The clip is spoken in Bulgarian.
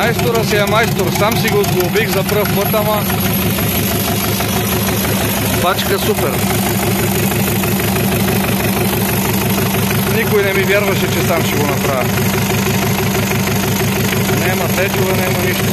Майстора си е майстор, сам си го сглобих за пръв път, ама бачка супер. Никой не ми вярваше, че сам ще го направя. Нема течове, нема нищо.